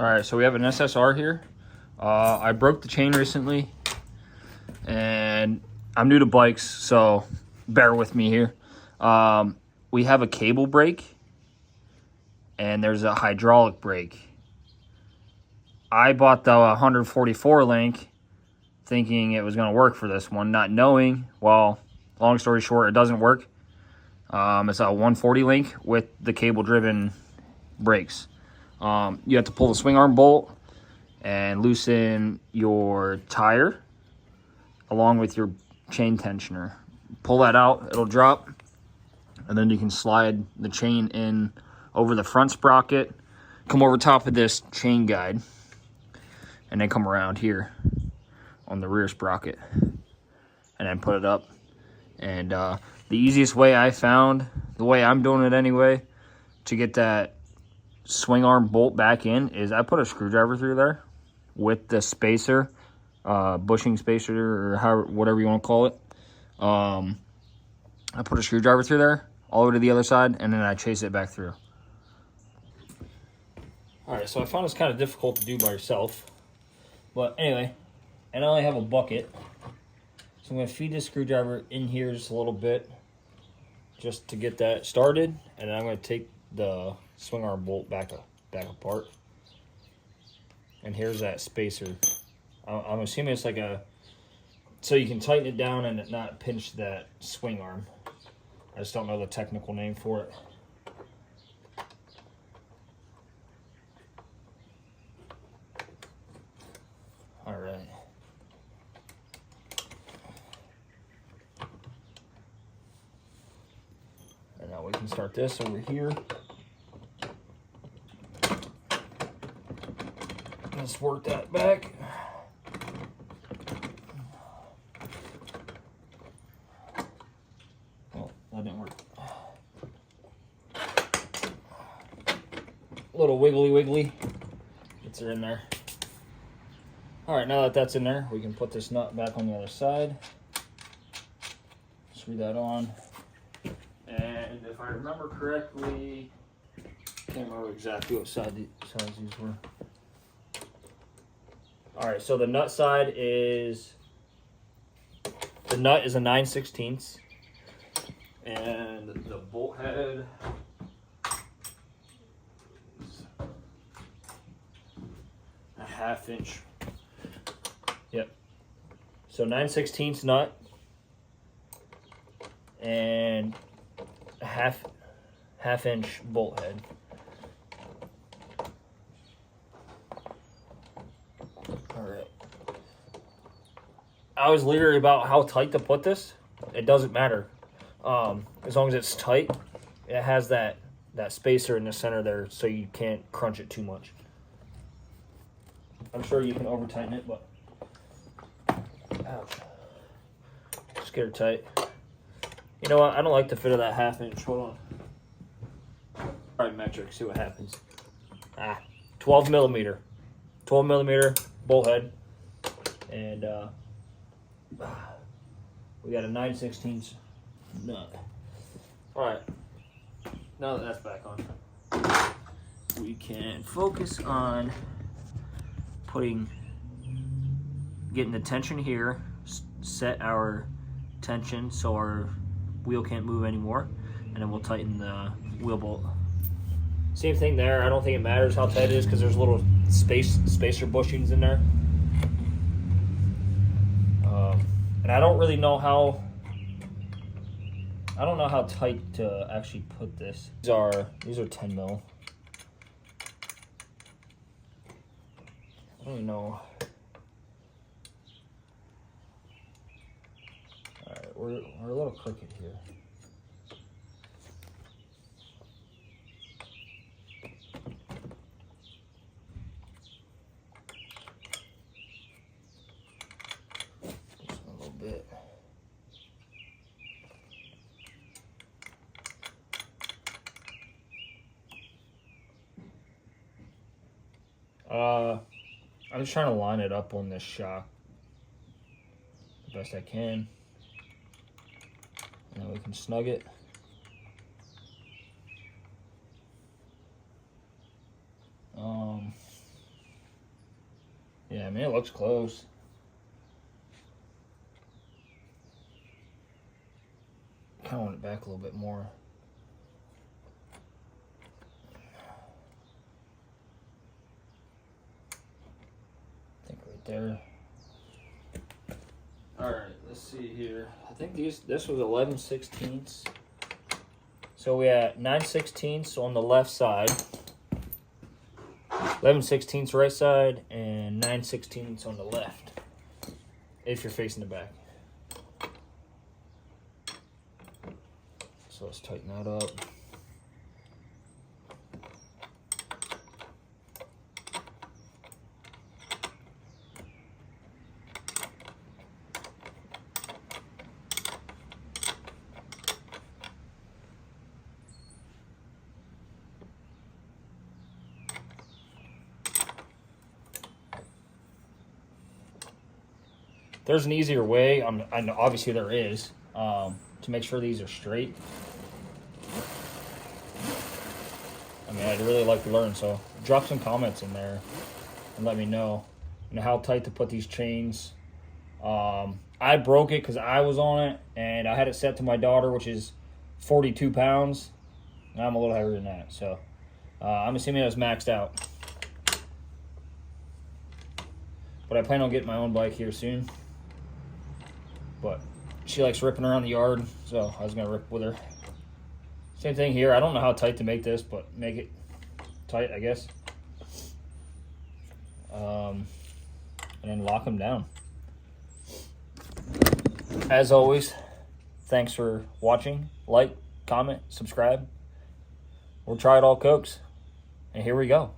All right, so we have an SSR here. I broke the chain recently, and I'm new to bikes, so bear with me here. We have a cable brake, and there's a hydraulic brake. I bought the 144 link thinking it was going to work for this one, not knowing, well, long story short, it doesn't work. It's a 140 link with the cable-driven brakes. You have to pull the swing arm bolt and loosen your tire along with your chain tensioner. Pull that out, it'll drop, and then you can slide the chain in over the front sprocket, come over top of this chain guide, and then come around here on the rear sprocket, and then put it up. And the easiest way I found, the way I'm doing it anyway, to get that swing arm bolt back in is I put a screwdriver through there with the spacer, bushing spacer, or whatever you want to call it. I put a screwdriver through there all the way to the other side, and then I chase it back through. All right, so I found this kind of difficult to do by yourself, but anyway, and I only have a bucket, so I'm going to feed this screwdriver in here just a little bit just to get that started, and then I'm going to take the swing arm bolt back apart. And here's that spacer. I'm assuming it's like so you can tighten it down and it not pinch that swing arm. I just don't know the technical name for it. All right. And now we can start this over here. Let's work that back. Oh, that didn't work. A little wiggly. Gets her in there. All right, now that that's in there, we can put this nut back on the other side. Screw that on. And if I remember correctly, I can't remember exactly what size these were. All right, so the nut side is, the nut is a 9/16, and the bolt head is a 1/2 inch. Yep. So 9/16 nut and a half inch bolt head. All right. I was leery about how tight to put this. It doesn't matter. As long as it's tight, it has that spacer in the center there, so you can't crunch it too much. I'm sure you can over tighten it, but ouch. Just get her tight. You know what? I don't like the fit of that 1/2 inch. Hold on. Try metric. See what happens. 12 millimeter. 12 millimeter bolt head, and we got a 9/16 nut. All right, now that that's back on, we can focus on getting the tension here, set our tension so our wheel can't move anymore, and then we'll tighten the wheel bolt. Same thing there. I don't think it matters how tight it is because there's little spacer bushings in there. And I don't really know how. I don't know how tight to actually put this. These are 10 mil. I don't even know. All right, we're a little crooked here. Bit. I'm just trying to line it up on this shock the best I can. And then we can snug it. Yeah, I mean, it looks close. Kind of want it back a little bit more. I think right there. All right, let's see here. I think this was 11/16. So we had 9/16 on the left side, 11/16 right side, and 9/16 on the left, if you're facing the back. So let's tighten that up. There's an easier way. I know obviously there is, to make sure these are straight. I mean, I'd really like to learn. So drop some comments in there and let me know, how tight to put these chains. I broke it because I was on it, and I had it set to my daughter, which is 42 pounds. And I'm a little heavier than that, so I'm assuming it was maxed out. But I plan on getting my own bike here soon. But she likes ripping around the yard, so I was going to rip with her. Same thing here. I don't know how tight to make this, but make it tight, I guess. And then lock them down. As always, thanks for watching. Like, comment, subscribe. We'll try it all, Cokes. And here we go.